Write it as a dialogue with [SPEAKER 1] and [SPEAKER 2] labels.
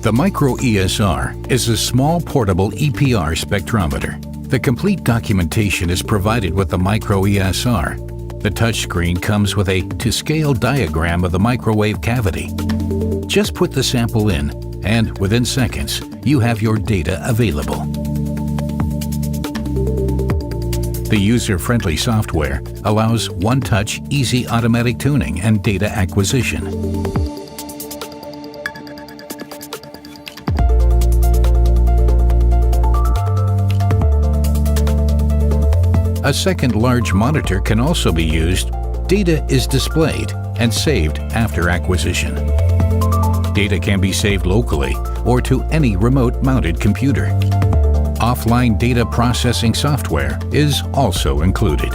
[SPEAKER 1] The microESR is a small portable EPR spectrometer. The complete documentation is provided with the microESR. The touchscreen comes with a to-scale diagram of the microwave cavity. Just put the sample in, and within seconds, you have your data available. The user-friendly software allows one-touch, easy automatic tuning and data acquisition. A second large monitor can also be used. Data is displayed and saved after acquisition. Data can be saved locally or to any remote-mounted computer. Offline data processing software is also included.